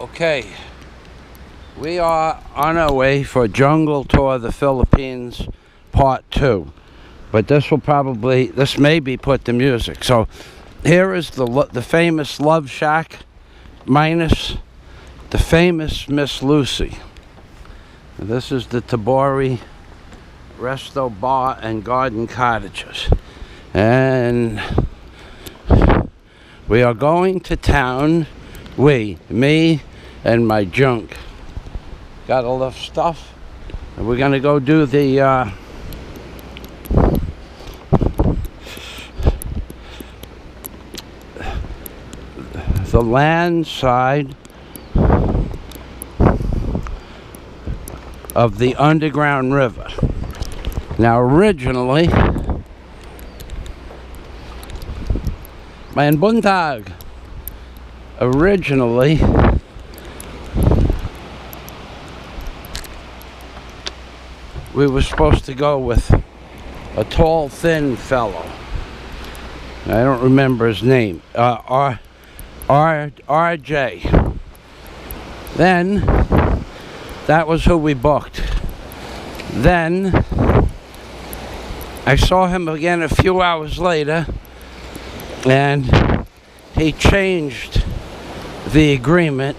Okay, we are on our way for Jungle Tour of the Philippines Part 2. But this may be put to music. So here is the famous Love Shack minus the famous Miss Lucy. This is the Tabori Resto Bar and Garden Cottages. And we are going to town. Me and my junk. Got all the stuff. And we're gonna go do the land side of the underground river. Now originally, mein Buntag. Originally, we were supposed to go with a tall, thin fellow. I don't remember his name. RJ. Then, that was who we booked. Then, I saw him again a few hours later, and he changed the agreement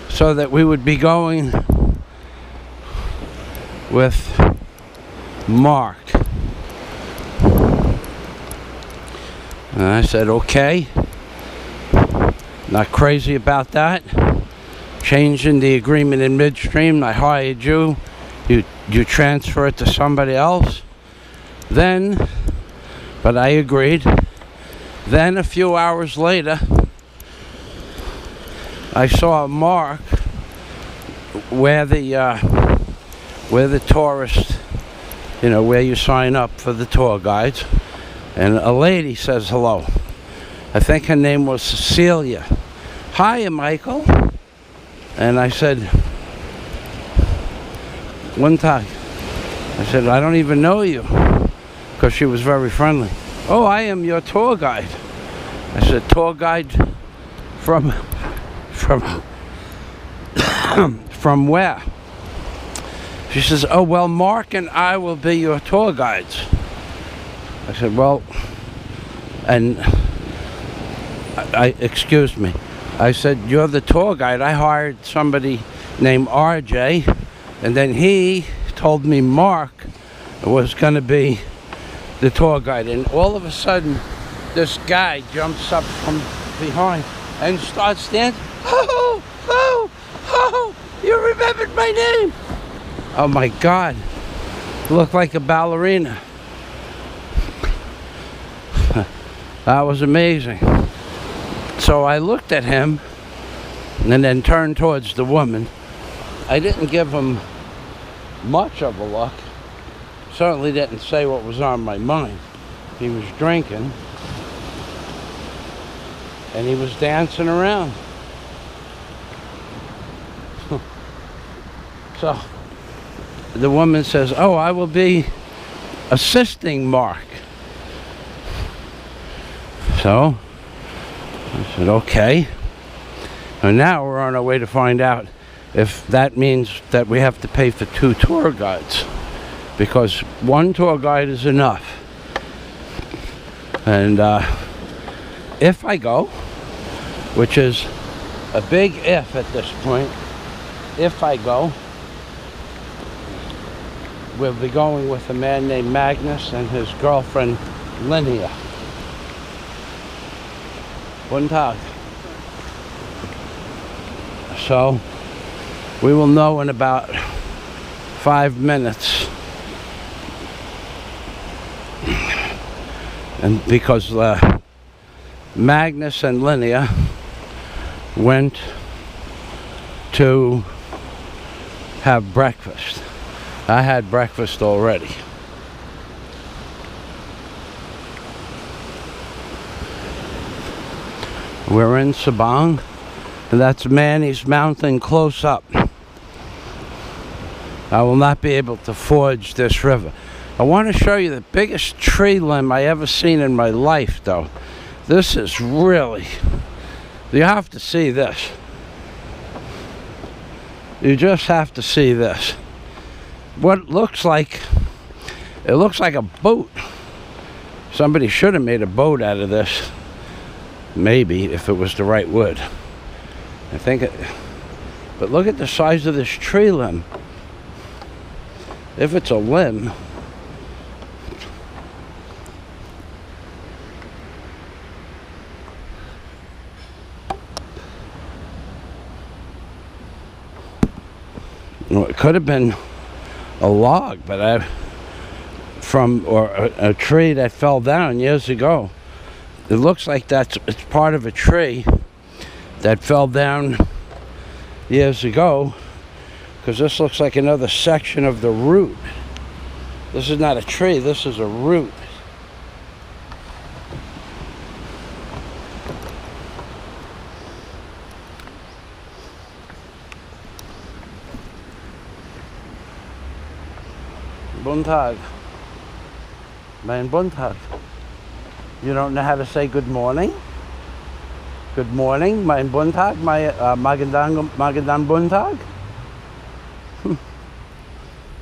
so that we would be going with Mark. And I said, okay, not crazy about that. Changing the agreement in midstream. I hired you, you transfer it to somebody else. Then, but I agreed. Then a few hours later, I saw Mark where the tourist, where you sign up for the tour guides, and a lady says hello. I think her name was Cecilia. Hi, Michael. And I said, one time, I said, I don't even know you, because she was very friendly. Oh, I am your tour guide. I said, tour guide from where? She says, oh, well, Mark and I will be your tour guides. I said, well, and excuse me. I said, you're the tour guide. I hired somebody named RJ, and then he told me Mark was going to be the tour guide. And all of a sudden, this guy jumps up from behind and starts dancing. Oh, you remembered my name. Oh my God, looked like a ballerina. That was amazing. So I looked at him and then turned towards the woman. I didn't give him much of a look. Certainly didn't say what was on my mind. He was drinking and he was dancing around. So the woman says, oh, I will be assisting Mark. So I said, okay. And now we're on our way to find out if that means that we have to pay for 2 tour guides, because 1 tour guide is enough. And if I go, which is a big if at this point, if I go, we'll be going with a man named Magnus and his girlfriend Linnea. One time. So we will know in about 5 minutes. And because Magnus and Linnea went to have breakfast. I had breakfast already. We're in Sabang, and that's Manny's Mountain close up. I will not be able to forge this river. I want to show you the biggest tree limb I ever seen in my life, though. This is really, you have to see this. You just have to see this. What looks like, it looks like a boat. Somebody should have made a boat out of this. Maybe, if it was the right wood. I think it, but look at the size of this tree limb. If it's a limb, well, it could have been a log, but or a tree that fell down years ago. It looks like it's part of a tree that fell down years ago, because this looks like another section of the root. This is not a tree, this is a root. Buntag. Mein Buntag. You don't know how to say good morning? Good morning, mein Buntag, magandang Buntag?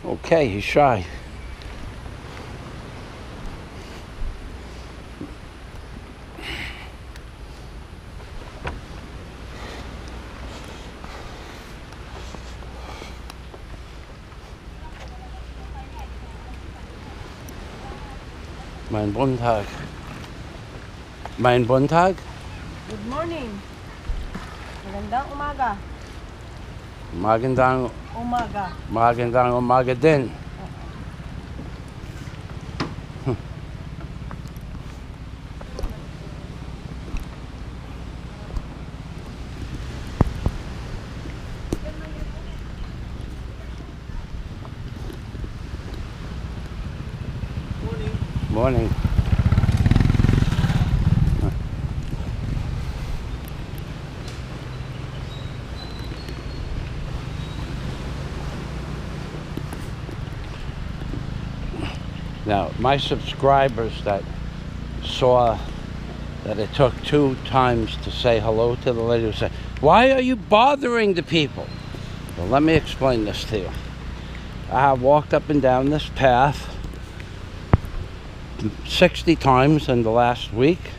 Okay, he's shy. Mein Buntag. Mein Buntag? Good morning. Magandang umaga. Magandang Umaga. Magandang umaga din. Morning. Now, my subscribers that saw that it took 2 times to say hello to the lady who said, "Why are you bothering the people?" Well, let me explain this to you. I have walked up and down this path 60 times in the last week,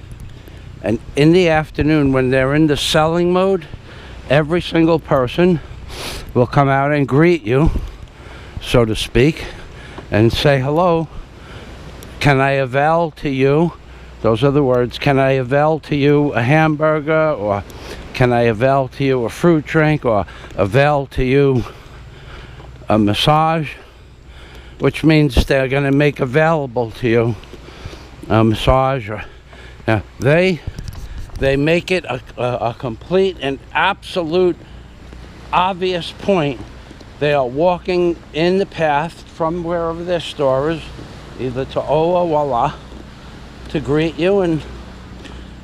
and in the afternoon when they're in the selling mode, every single person will come out and greet you, so to speak, and say hello. Can I avail to you, those are the words, can I avail to you a hamburger, or can I avail to you a fruit drink, or avail to you a massage, which means they're going to make available to you a massage. Or now they make it a complete and absolute obvious point. They are walking in the path from wherever their store is, either to Oa Walla, to greet you and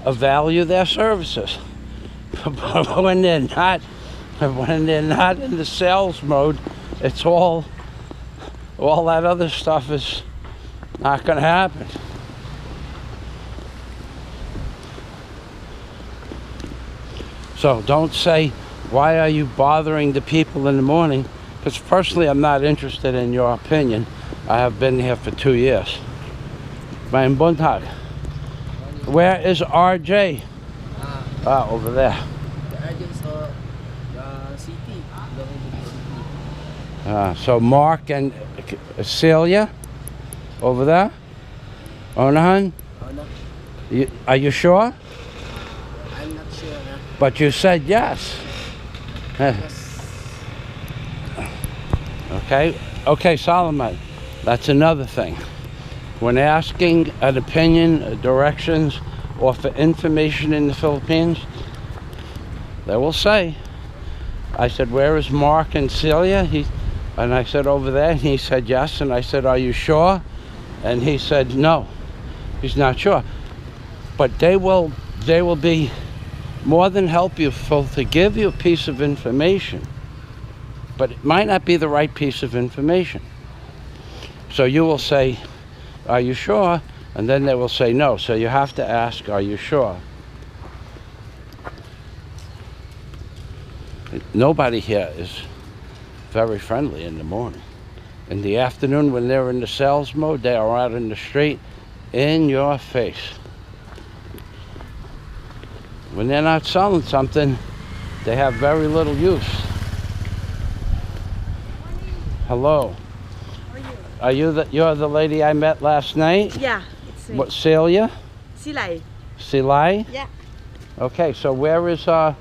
avail you their services. But when they're not in the sales mode, it's all that other stuff is not going to happen. So don't say, "Why are you bothering the people in the morning?" Because personally, I'm not interested in your opinion. I have been here for 2 years. Mein Buntag. Where is RJ? Over there. The RJ is the city. So Mark and Celia over there. Onahan? Oh, no. Are you sure? I'm not sure. But you said yes. Yes. Okay, Solomon. That's another thing. When asking an opinion, directions, or for information in the Philippines, they will say, I said, "Where is Mark and Celia?" And I said, "Over there." And he said, "Yes." And I said, "Are you sure?" And he said, "No, he's not sure." But they will be more than helpful to give you a piece of information, but it might not be the right piece of information. So you will say, "Are you sure?" And then they will say no. So you have to ask, "Are you sure?" Nobody here is very friendly in the morning. In the afternoon, when they're in the sales mode, they are out in the street, in your face. When they're not selling something, they have very little use. How Hello. are you? You're the lady I met last night? Yeah, it's me. What, Celia? Silay. Silai? Yeah. Okay, so where are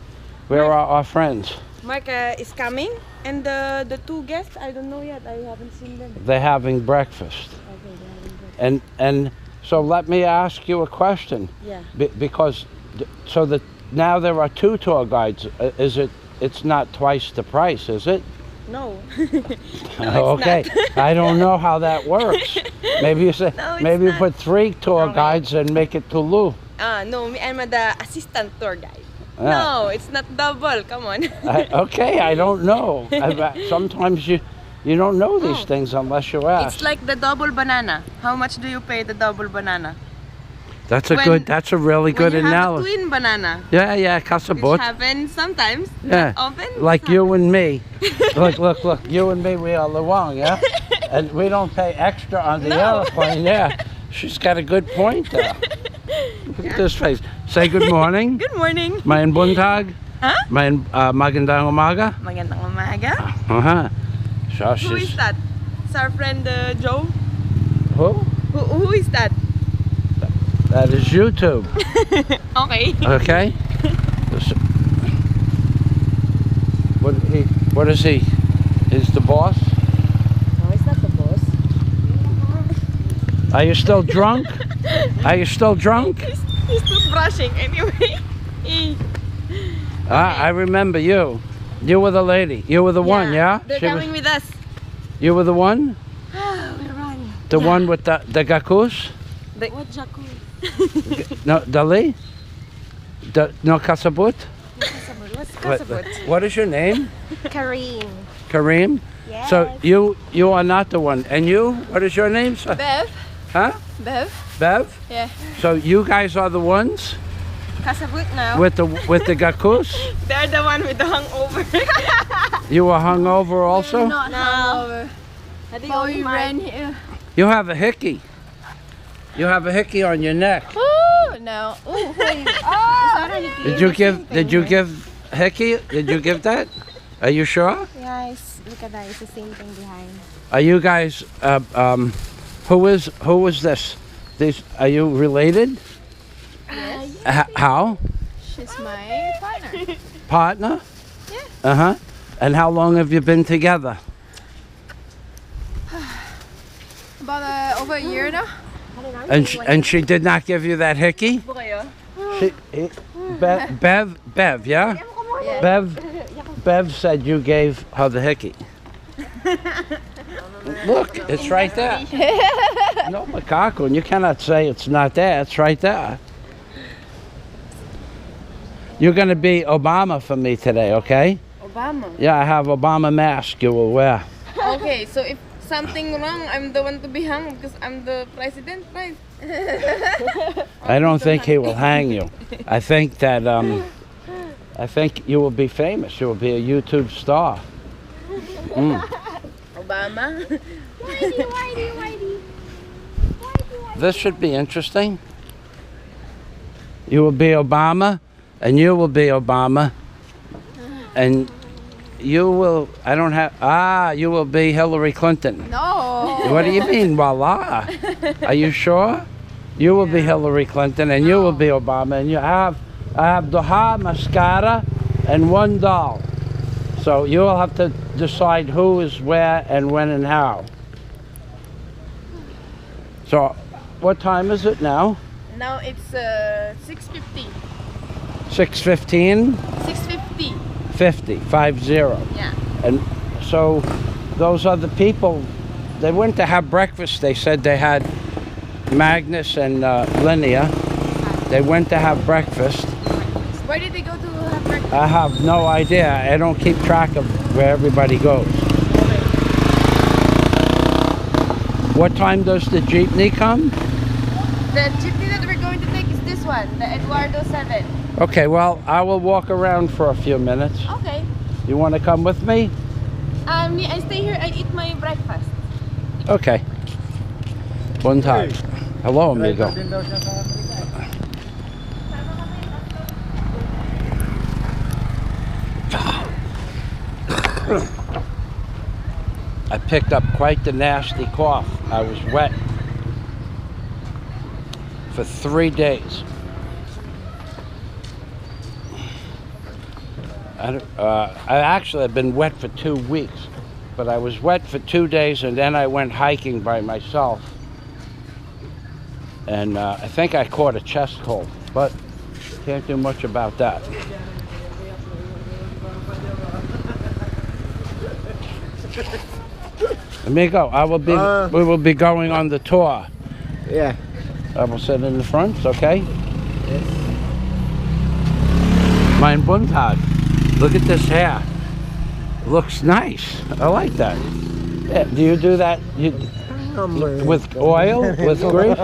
our friends? Mark is coming, and the two guests, I don't know yet. I haven't seen them. They're having breakfast. Okay, they're having breakfast. And so let me ask you a question. Yeah. Because so that now there are two tour guides. It's not twice the price, is it? No. Okay. I don't know how that works. Maybe you say No, it's maybe you not. put 3 tour Okay. guides and make it Tulu. No, me, I'm the assistant tour guide. Yeah. No, it's not double. Come on. Okay, I don't know. Sometimes you don't know these Oh. things unless you ask. It's like the double banana. How much do you pay the double banana? That's a really good when you analogy. have a twin banana, Yeah, which kasabot. happens sometimes, Yeah. not often. Like you and me. Look, you and me, we are Luang, yeah? And we don't pay extra on the No. airplane, yeah. She's got a good point there. Look at this face. Say good morning. Good morning. Mayan buntag. Huh? Mayan magandang umaga. Magandang umaga. Uh-huh. So Who is she's... that? It's our friend Joe. Who? Who is that? That is YouTube. Okay. Okay? What is he? Is the boss? No, it's not the boss. Are you still drunk? Are you still drunk? He's still brushing anyway. I remember you. You were the lady. You were the one, yeah? They're She was- coming with us. You were the one? We're running. The one with the gakus? What Jaco? No, Dali? No kasabut? What's kasabot? What is your name? Kareem. Kareem? Yes. So you are not the one. And you? What is your name, sir? Bev. Huh? Bev. Bev? Yeah. So you guys are the ones Kasabot now. with the gakus? They're the one with the hangover. You were hungover also? Not hangover. I think we ran here. You have a hickey. You have a hickey on your neck. Oh no. Oh, wait. Did you give hickey? Did you give that? Are you sure? Guys, look at that. It's the same thing behind. Are you guys who is this? Are you related? Yes. How? She's my partner. Partner? Yeah. Uh-huh. And how long have you been together? About over a year now. And she did not give you that hickey? Bev, yeah? Yeah. Bev said you gave her the hickey. Look, it's right there. No macaco, and you cannot say it's not there. It's right there. You're going to be Obama for me today, okay? Obama. Yeah, I have Obama mask you will wear. Okay, so if something wrong, I'm the one to be hung because I'm the president, right? I don't think he will hang you. I think that I think you will be famous. You will be a YouTube star. Obama. Whitey. This should be interesting. You will be Obama, and you will be Obama, and you will. I don't have. You will be Hillary Clinton. No. What do you mean, voila? Are you sure? You will be Hillary Clinton, and you will be Obama, and I have Doha, mascara, and one doll. So you will have to decide who is where and when and how. So, what time is it now? Now it's 6:50. 6:15? 6:50. 50. Yeah. And so, those other people, they went to have breakfast. They said they had Magnus and Linnea. They went to have breakfast. Where did they go to have breakfast? I have no idea. I don't keep track of where everybody goes. What time does the jeepney come? The jeepney that we're going to take is this one, the Eduardo 7. Okay, well, I will walk around for a few minutes. Okay. You want to come with me? I stay here. I eat my breakfast. Okay. Buntag. Hello, amigo. I picked up quite the nasty cough. I was wet for 3 days. I actually have been wet for 2 weeks, but I was wet for 2 days, and then I went hiking by myself, and I think I caught a chest cold, but can't do much about that. Amigo, we will be going on the tour. Yeah. I will sit in the front, okay? Yes. Mein Buntag. Look at this hair. Looks nice. I like that. Yeah, do you do that with oil, with grease?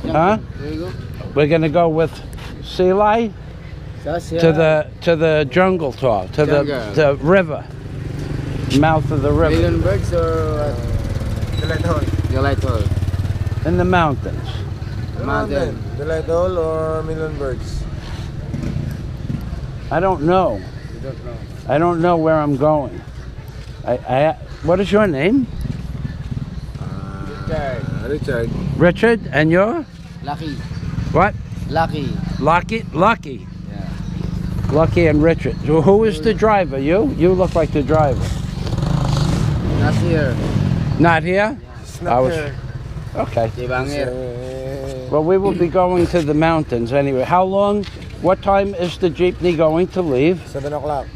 Huh? We're gonna go with Silai to the jungle tour, to the river, mouth of the river. Million birds or the light hole? In the mountains. Mountain. The light hole or million birds? I don't know. You don't know. I don't know where I'm going. What is your name? Richard. Richard, and you're? Lucky. What? Lucky. Lucky? Lucky. Yeah. Lucky and Richard. So who is the driver? You? You look like the driver. Not here. Not here? I was. here. Okay. Sabang here. Well, we will be going to the mountains anyway. How long? What time is the jeepney going to leave? 7 o'clock.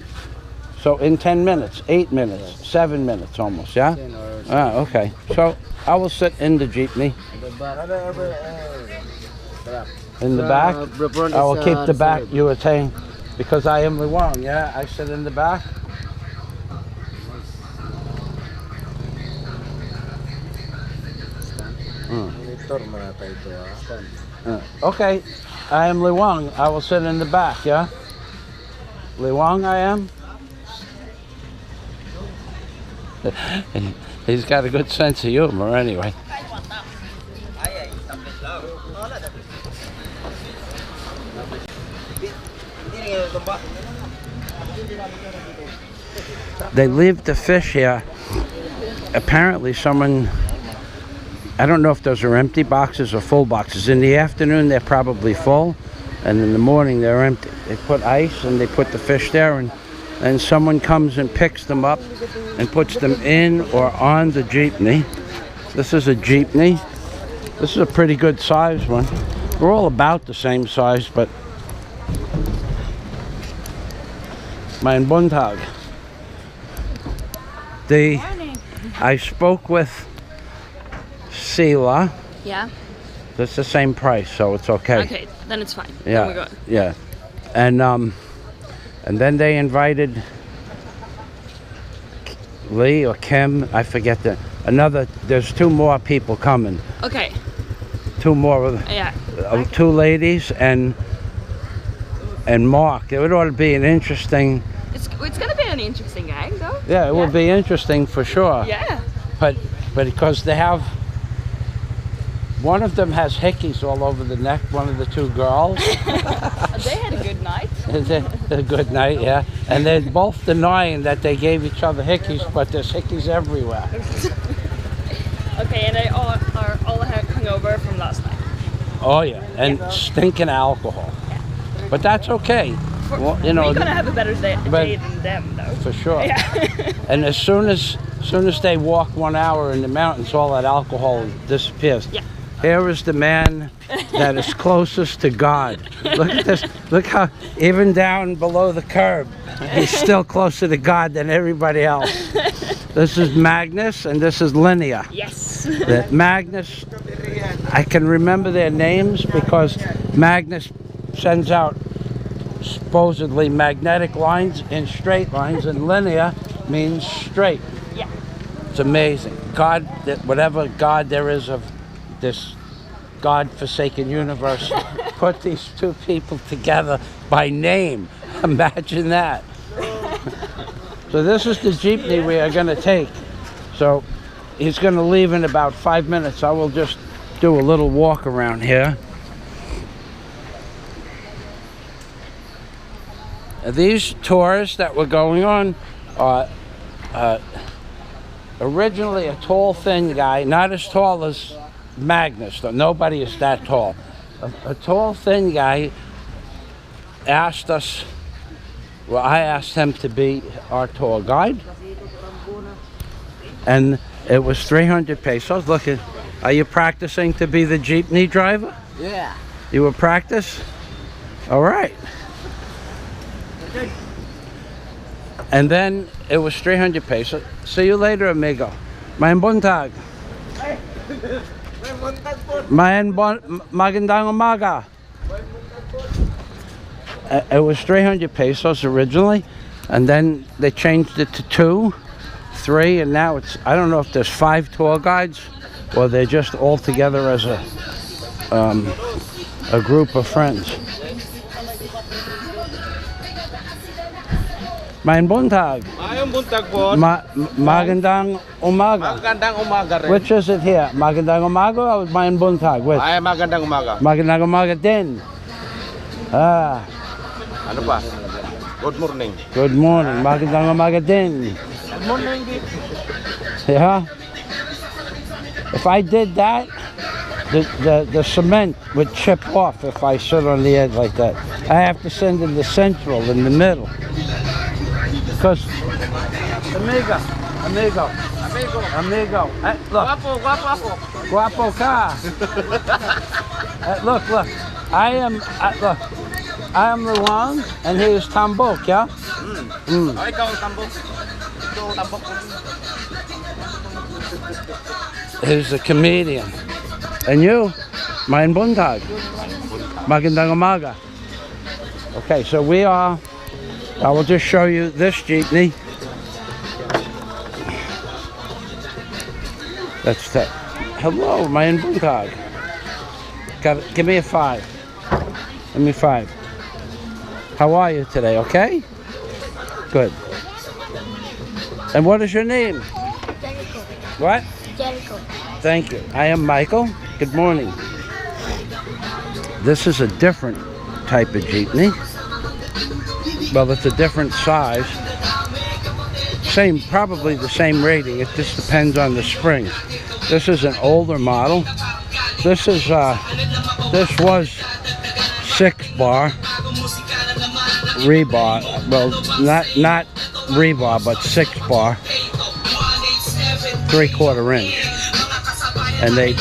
So in 10 minutes, 8 minutes, 7 minutes almost, yeah? 10 or Ah, okay. So I will sit in the jeepney. the back. In the back? The front I will is, keep the back, side. you were saying, because I am the one, yeah? I sit in the back. Monitor malata ito Okay, I am Liwang. I will sit in the back, yeah? Liwang I am? He's got a good sense of humor anyway. They leave the fish here. Apparently someone, I don't know if those are empty boxes or full boxes. In the afternoon they're probably full, and in the morning they're empty. They put ice and they put the fish there, and then someone comes and picks them up and puts them in or on the jeepney. This is a jeepney. This is a pretty good size one. We're all about the same size, but mein Buntag. I spoke with Sila. Yeah. That's the same price, so it's okay. Okay, then it's fine. Yeah. Oh my God. Yeah. And then they invited Lee or Kim, I forget there's 2 more people coming. Okay. 2 more, Yeah. 2 ladies and Mark. It would ought to be an interesting. It's gonna be an interesting gang, though. Yeah, it will be interesting for sure. Yeah. But because they have, one of them has hickeys all over the neck, one of the 2 girls. They had a good night. A good night, yeah. And they're both denying that they gave each other hickeys, but there's hickeys everywhere. Okay, and they all hungover from last night. Oh yeah, and stinking alcohol. Yeah. But that's okay. Well, you know, We're gonna have a better day but- than them, though. for sure. Yeah. And as soon as they walk 1 hour in the mountains, all that alcohol disappears. Yeah. Here is the man that is closest to God. Look at this. Look how, even down below the curb, he's still closer to God than everybody else. This is Magnus and this is Linnea. Yes. That Magnus, I can remember their names because Magnus sends out supposedly magnetic lines in straight lines, and Linnea means straight. Yeah. It's amazing. God, whatever God there is of this God-forsaken universe, put these 2 people together by name. Imagine that. So this is the jeepney we are going to take. So he's going to leave in about 5 minutes. I will just do a little walk around here. These tours that we're going on are originally a tall, thin guy, not as tall as Magnus, though nobody is that tall. A tall, thin guy asked us, well, I asked him to be our tour guide, and it was 300 pesos. Look, are you practicing to be the jeepney driver? Yeah. You will practice? All right. And then it was 300 pesos. See you later, amigo. Maayong buntag. Magandang umaga. It was 300 pesos originally, and then they changed it to 2, 3, and now it's, I don't know if there's 5 tour guides or they're just all together as a group of friends. Maayong buntag. Maayong buntag po. Magandang umaga. Magandang umaga rin. Which is it here? Magandang umaga or maayong buntag? Which? Ay, magandang umaga. Magandang umaga din. Ah. Ano pa? Good morning. Good morning. Magandang umaga din. Good morning. Yeah. If I did that, the cement would chip off if I sit on the edge like that. I have to send in the central in the middle. Because, amigo, look. Guapo ako. Guapo ka. Look. I am Luang, and he is Tambok, yeah? Oh, ikaw ang tambok. Ikaw ang tambok. He's a comedian. And you? Maayong buntag. Magandang umaga. Okay, so we are, I will just show you this jeepney. That's that. Hello, maayong buntag. Give me a 5. Give me 5. How are you today? Okay? Good. And what is your name? Jericho. What? Jericho. Thank you. I am Michael. Good morning. This is a different type of jeepney. Well, it's a different size. Probably the same rating. It just depends on the springs. This is an older model. This was 6-bar rebar. Well, not rebar, but 6-bar, 3/4 inch. And they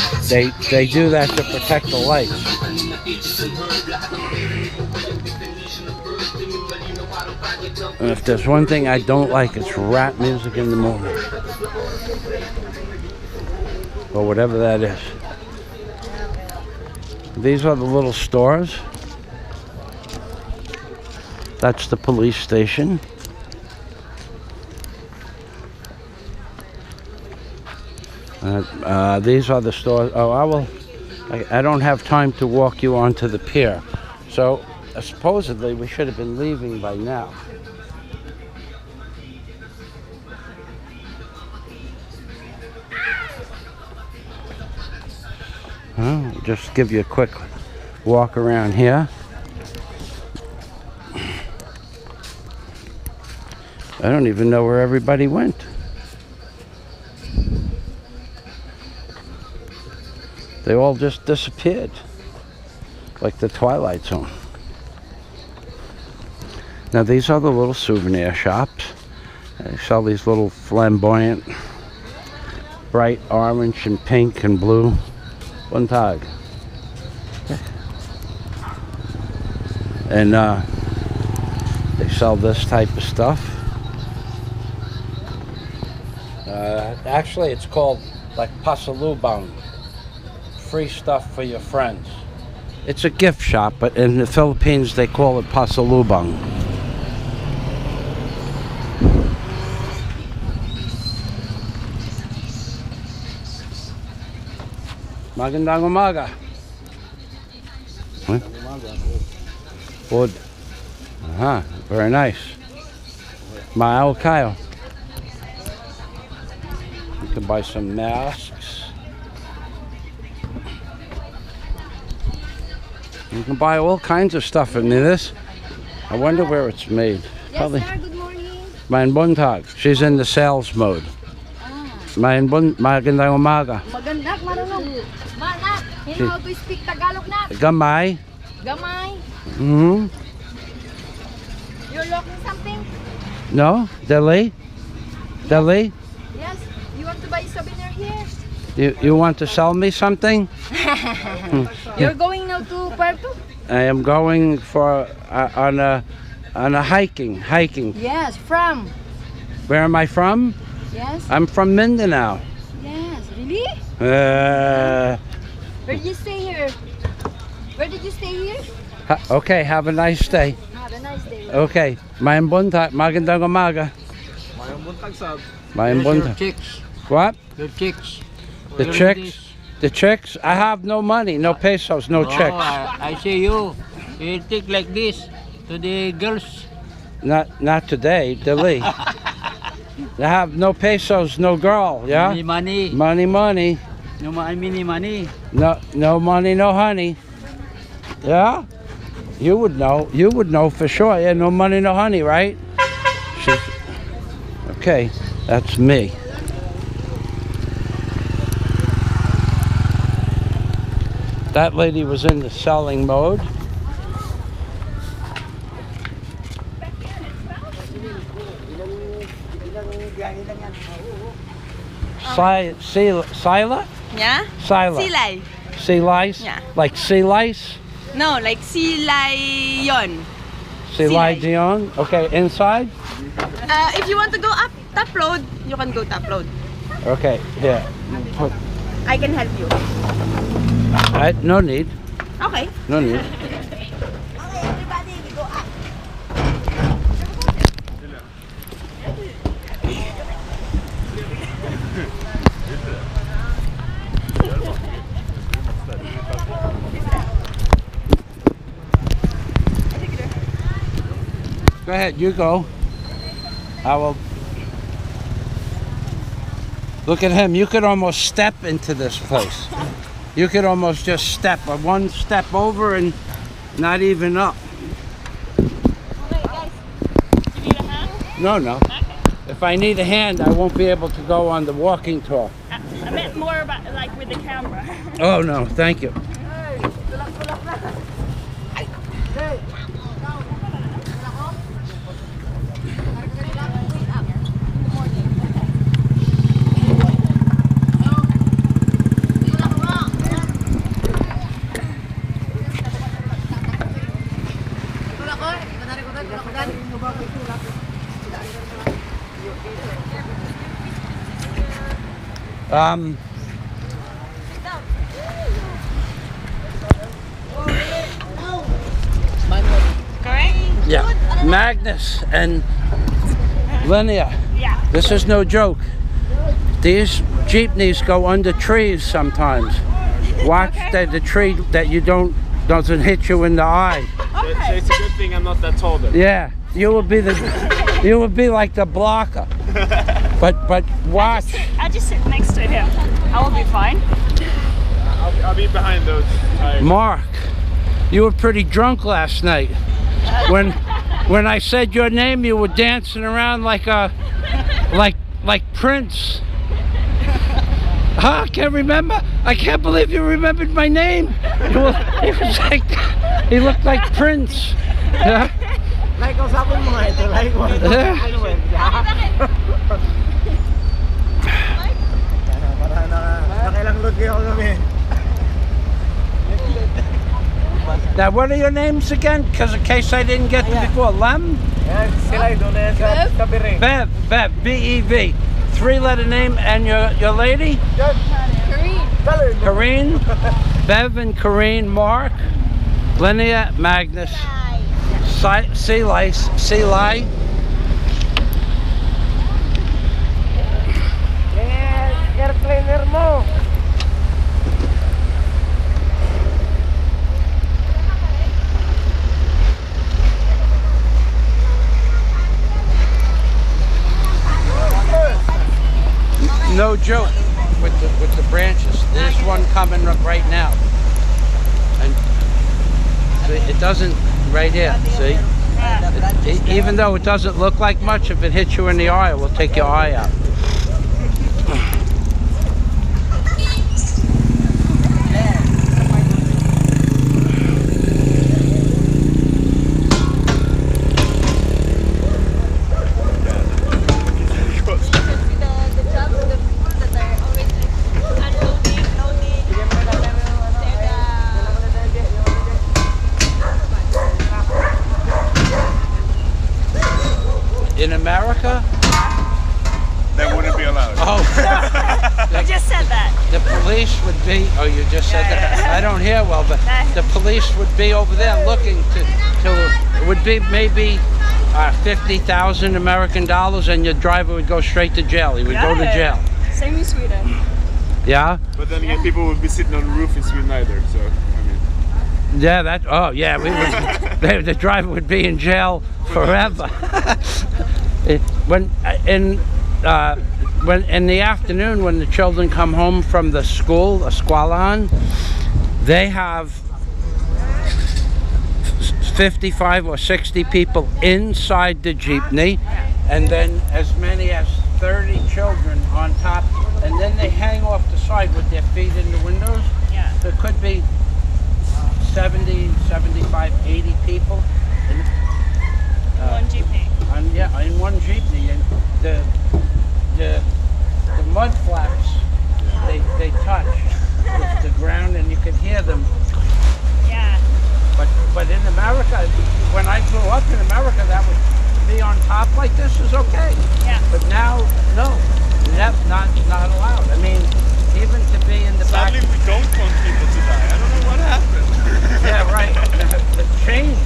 do that to protect the lights. And if there's one thing I don't like, it's rap music in the morning. Or whatever that is. These are the little stores. That's the police station. These are the stores. Oh, I don't have time to walk you onto the pier. So supposedly we should have been leaving by now. Just give you a quick walk around here. I don't even know where everybody went. They all just disappeared, like the Twilight Zone. Now these are the little souvenir shops. They sell these little flamboyant, bright orange and pink and blue. Buntag. And they sell this type of stuff. Actually, it's called like pasalubong. Free stuff for your friends. It's a gift shop, but in the Philippines they call it pasalubong. Magandang umaga. Huh? Good. Very nice. Maaw kayo. You can buy some masks. You can buy all kinds of stuff in this. I wonder where it's made. Yes, sir. Good morning. Mein Buntag. She's in the sales mode. Magandang umaga. Maganda, marunong. Manak, you know how to speak Tagalog na? Gamay. Gamay. You're looking something? No? Delhi? Delhi? Yes. You want to buy a souvenir here? You want to sell me something? You're going now to Puerto? I am going for on a hiking. Yes, from? Where am I from? Yes. I'm from Mindanao. Yes, really? Uh, Where did you stay here? Where did you stay here? okay, have a nice day. Have a nice day. Okay, Mayan Buntag, magandang umaga. Mayang buntag sab. Mayan Buntag. Chicks. What? The chicks. The chicks? The chicks? I have no money, no pesos, no chicks. I see you. You think like this to the girls. Not today, Delhi. I have no pesos, no girl, yeah? Money. Money. No money. No money, no honey. Yeah? You would know for sure. Yeah, no money, no honey, right? Okay, that's me. That lady was in the selling mode. Sila? Yeah? Sila. Silay. Sea lice? Yeah. Like sea lice? No, like silay yon. Sea lice Dion? Okay, inside? If you want to go up top road, you can go top road. Okay, here. Put, I can help you. no need. Okay. No need. Okay, everybody, we go up. Go ahead, you go. I will. Look at him. You could almost step into this place. You could almost just step one step over and not even up. Okay, guys. You need a hand? No. Okay. If I need a hand, I won't be able to go on the walking tour. I meant more about like with the camera. Oh no, thank you. Correct? Yeah, Magnus and Linnea. Yeah. This is no joke. These jeepneys go under trees sometimes. Watch that the tree that you doesn't hit you in the eye. So it's a good thing I'm not that tall then. Yeah, you would be like the blocker. But watch. I just sit next to him. I will be fine. I'll be behind those tires. Mark, you were pretty drunk last night. When I said your name, you were dancing around like Prince. Huh? Can't remember? I can't believe you remembered my name. He looked like Prince. Yeah. Like usapin mo nga ito. Like mo. Para nakailang load kayo kami. Now, what are your names again? Because in case I didn't get them before. Lem? Sila doon na sa kabiring. Bev, B-E-V. 3-letter name, and your lady? Kareen. Bev and Kareen, Mark, Linnea, Magnus, Sea Lice. Airplaner mo. No joke with the branches. There's one coming up right now, and it doesn't right here. See, even though it doesn't look like much, if it hits you in the eye, it will take your eye out. In America? That wouldn't be allowed. Oh. I just said that. The police would be, oh, you just said that. I don't hear well, but the police would be over there looking to it would be maybe $50,000 American dollars, and your driver would go straight to jail. He would go to jail. Same in Sweden. Yeah? But then again, people would be sitting on the roof in Sweden either, so, I mean. Yeah, that, oh yeah, we would, the driver would be in jail forever. When in the afternoon, when the children come home from the school, eskwalahan, they have 55 or 60 people inside the jeepney, and then as many as 30 children on top, and then they hang off the side with their feet in the windows. Yeah. There could be 70, 75, 80 people. One jeepney. Yeah, in one jeepney, and the mud flaps, they touch the ground, and you can hear them. Yeah. But in America, when I grew up in America, that would be on top like this is okay. Yeah. But now, no, that's not allowed. I mean, even to be in the back. Sadly, we don't want people to die. I don't know what happened. Yeah, right. The change.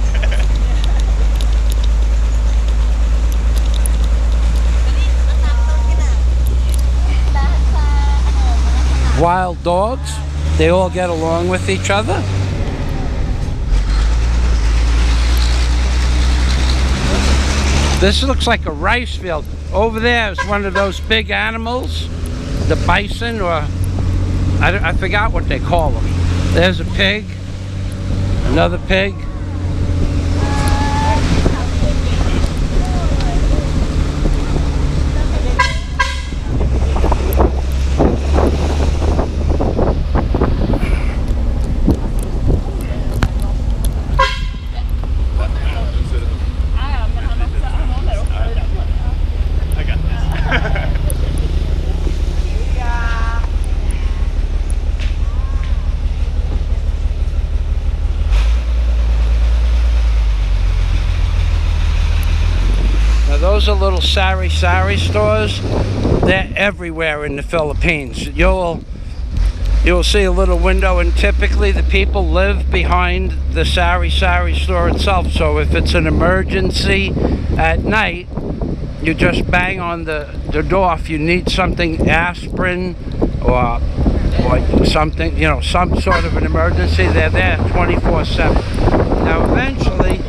Wild dogs, they all get along with each other. This looks like a rice field. Over there is one of those big animals, the bison, or I forgot what they call them. There's a pig, another pig. Those are little sari-sari stores. They're everywhere in the Philippines. You'll see a little window, and typically the people live behind the sari-sari store itself. So if it's an emergency at night, you just bang on the door. If you need something, aspirin or something, you know, some sort of an emergency, they're there 24/7. Now eventually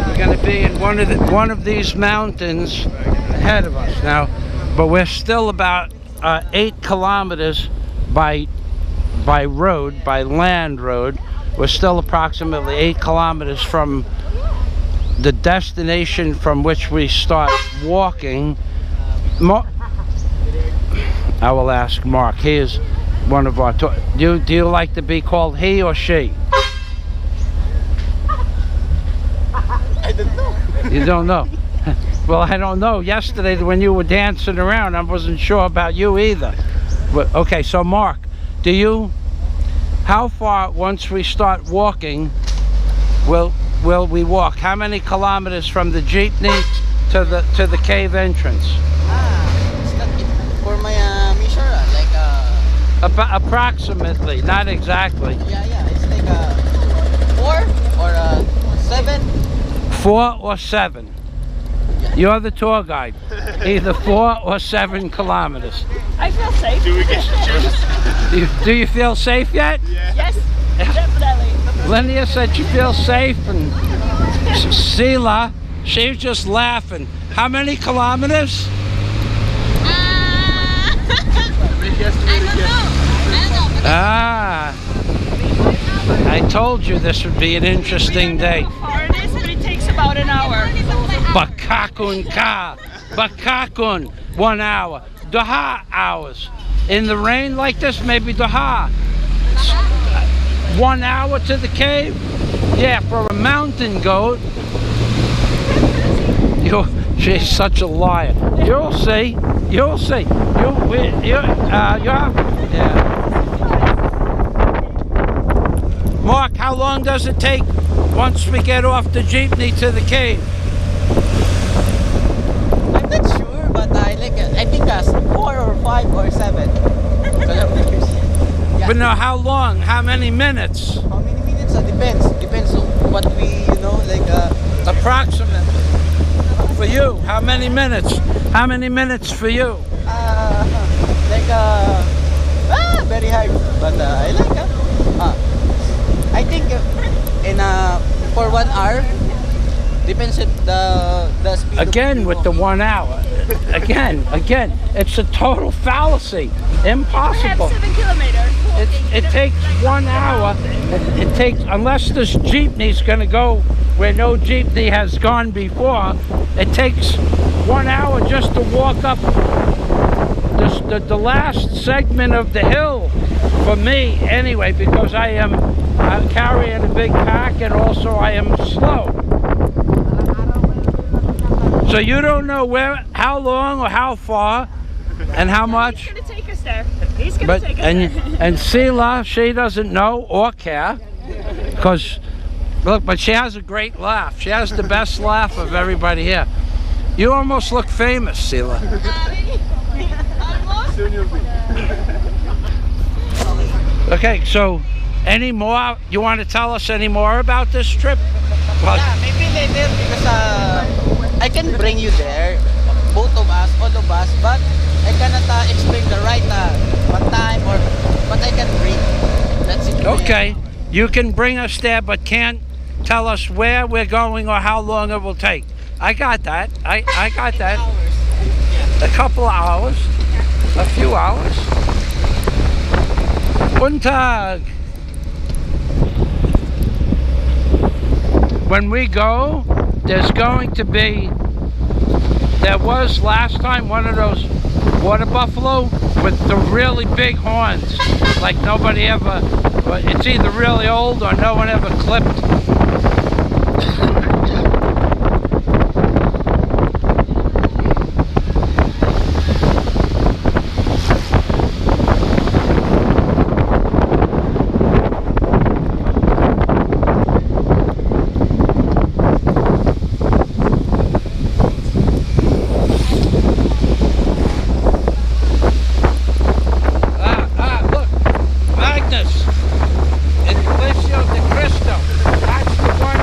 we're going to be in one of these mountains ahead of us now, but we're still about 8 kilometers by land road. We're still approximately 8 kilometers from the destination from which we start walking. I will ask Mark. He is one of our do you like to be called he or she? I don't know. You don't know? Well, I don't know. Yesterday when you were dancing around, I wasn't sure about you either. But okay, so Mark, how far, once we start walking, will we walk? How many kilometers from the jeepney to the cave entrance? For my mission, like approximately, not exactly. yeah, it's like 4 or 7. 4 or 7. You're the tour guide. Either 4 or 7 kilometers. I feel safe. Do we get to choose? Do you feel safe yet? Yeah. Yes, definitely. Lydia said she feels safe, and Sela, she was just laughing. How many kilometers? told you this would be an interesting day. How far it is, but it takes about an hour. Bakakun ka. Bakakun, 1 hour. Daha hours. In the rain like this, maybe Daha. 1 hour to the cave? Yeah, for a mountain goat. She's such a liar. You'll see. You'll see. Yeah. Mark, how long does it take once we get off the jeepney to the cave? I'm not sure, but I think 4 or 5 or 7 kilometers. Yeah. But now, how long? How many minutes? How many minutes? Depends. Depends on what we, Approximate. For you, how many minutes? How many minutes for you? very hard. But I like I think for 1 hour, depends if the speed. Again with the 1 hour. Again, it's a total fallacy. Impossible. Perhaps 7 kilometers. It takes 1 hour. It takes, unless this jeepney's going to go where no jeepney has gone before, it takes 1 hour just to walk up the last segment of the hill for me anyway, because I'm carrying a big pack and also I am slow. So you don't know how long or how far and how much. He's gonna take us there. He's gonna take us there. And Sela, she doesn't know or care, because look, but she has a great laugh. She has the best laugh of everybody here. You almost look famous, Sela. Soon you'll be. Okay, so any more? You want to tell us any more about this trip? Well, Yeah, maybe later because I can bring you there, both of us, all of us, but I cannot explain the right what time or what I can bring. That's it. okay, you can bring us there, but can't tell us where we're going or how long it will take. I got that. I got that. A couple of hours. A few hours. Guten Tag. When we go, there's going to be, there was last time one of those water buffalo with the really big horns, like nobody ever, but it's either really old or no one ever clipped. Look, Magnus in Fazio de Cristo. That's the one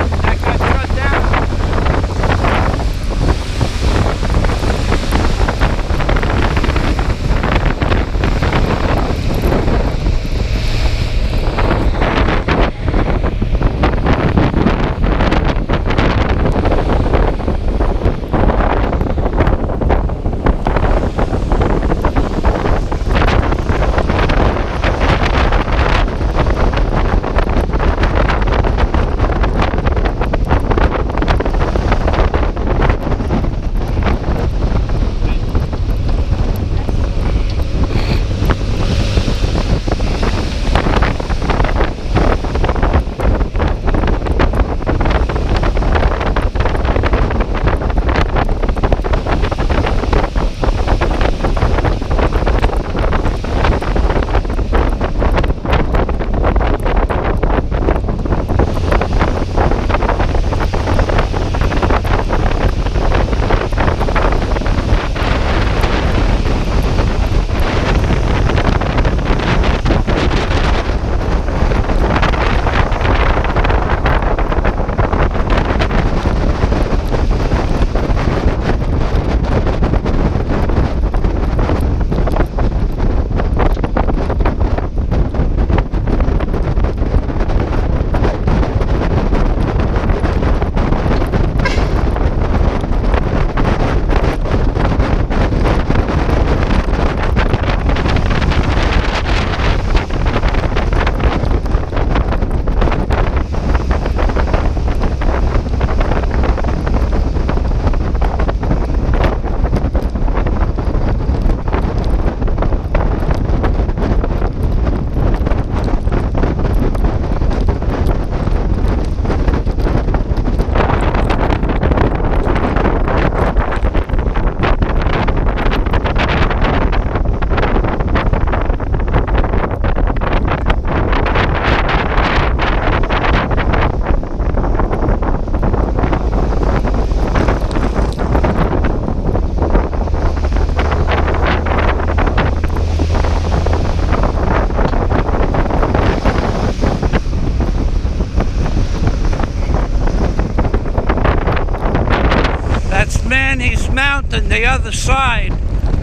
mountain, the other side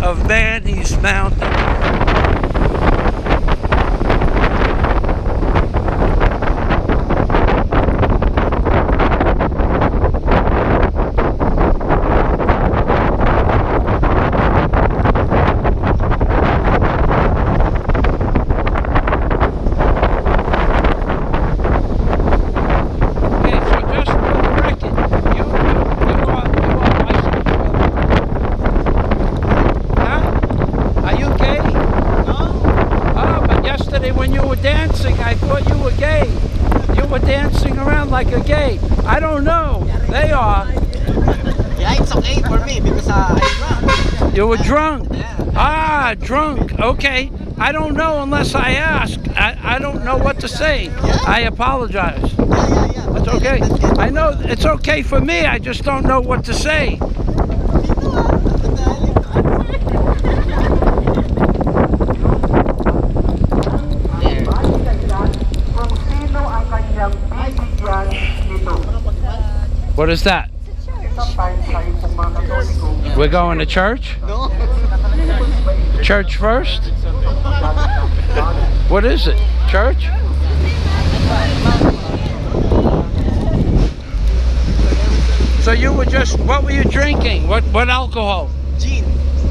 of Manny's Mountain. Like a gay. I don't know. They are. Yeah, it's okay for me because I'm drunk. You were drunk. Yeah. Ah, drunk. Okay. I don't know unless I ask. I don't know what to say. Yeah. I apologize. Yeah. That's okay. I know it's okay for me. I just don't know what to say. What is that? We're going to church? No. Church first? What is it? Church? So you were just, what were you drinking? What alcohol? Gin.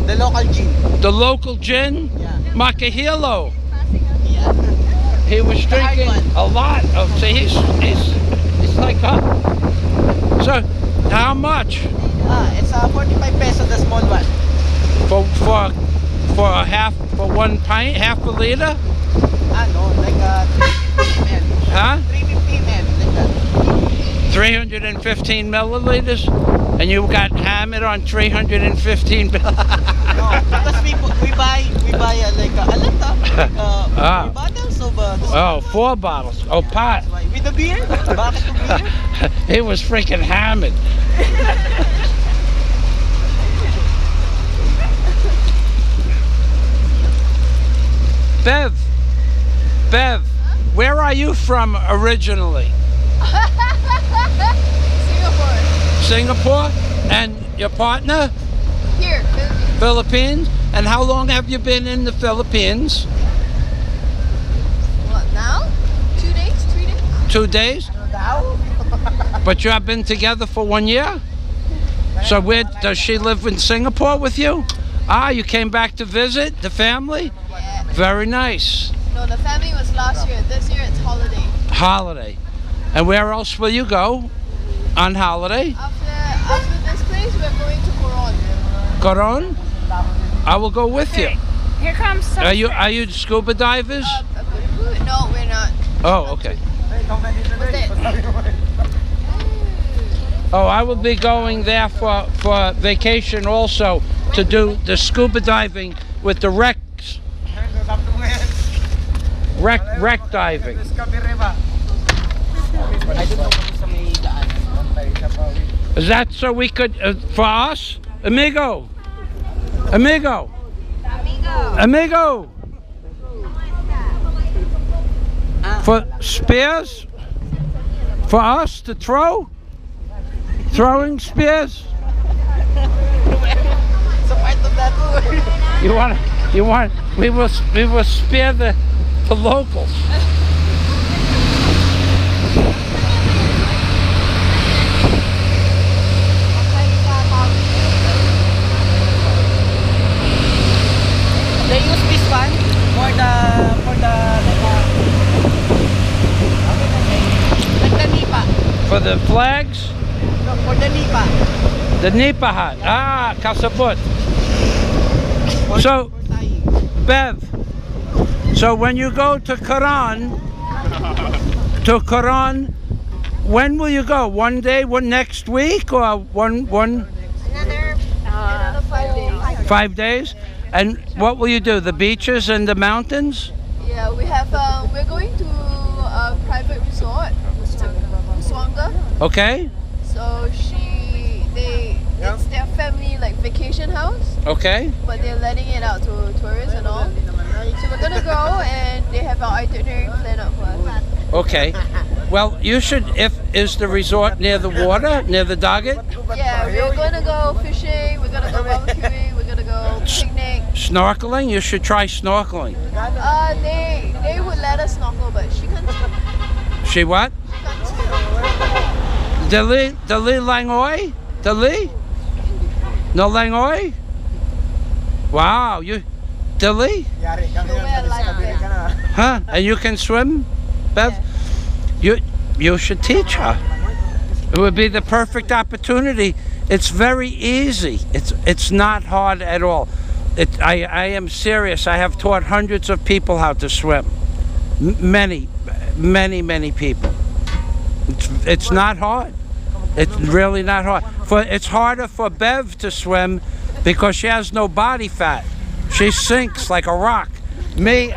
The local gin. The local gin? Yeah. Macahilo. Yeah. He was drinking a lot of, so he's like, so how much? It's 45 pesos the small one. For a half, for 1 pint, half a liter? No, like 350 ml. Huh? 350 ml, like that. 315 milliliters? And you got hammered on 315 milliliters? No, because we buy like a lot of 4 bottles of Oh, 4 bottles. Oh, pot. with the beer, bucket of beer. He was freaking hammered. Bev, where are you from originally? Singapore. And your partner? Here, Philippines. And how long have you been in the Philippines? what now? 2 days, 3 days? 2 days? But you have been together for 1 year? So where does she live in Singapore with you? Ah, you came back to visit the family? Yeah. Very nice. No, the family was last year. This year it's holiday. Holiday. And where else will you go on holiday? After this place, we're going to Coron. Coron? I will go with you. Here comes some. Are you scuba divers? No, we're not. Oh, okay. What's it? Oh, I will be going there for vacation also to do the scuba diving with the wreck diving. Is that so we could, for us? Amigo. For spears? For us to throw? Throwing spears? So part of that You want, we will spare the locals. They use this one for the nipa. For the flags? No, for the nipa. The nipa hat. Ah, kasabut. So, Bev, so when you go to Quran, when will you go? One day, next week, or one? Another 5 days. 5 days? And what will you do? The beaches and the mountains? Yeah, we're going to a private resort, Swanga. Okay. So it's their family like vacation house, Okay. but they're letting it out to tourists and all. So we're gonna go, and they have our itinerary planned out for us. Okay. Well, you should. Is the resort near the water, near the Doggett? Yeah, we're gonna go fishing, we're gonna go barbecuing, we're gonna go picnic. Snorkeling? You should try snorkeling. They would let us snorkel, but she can't swim. She what? She can't swim. Dali Langoy? Dali? No Langoy? Wow, you Dali? Huh? And you can swim, Bev? You should teach her. It would be the perfect opportunity. It's very easy. It's not hard at all. I am serious. I have taught hundreds of people how to swim. Many people. It's not hard. It's really not hard. It's harder for Bev to swim because she has no body fat. She sinks like a rock. Me,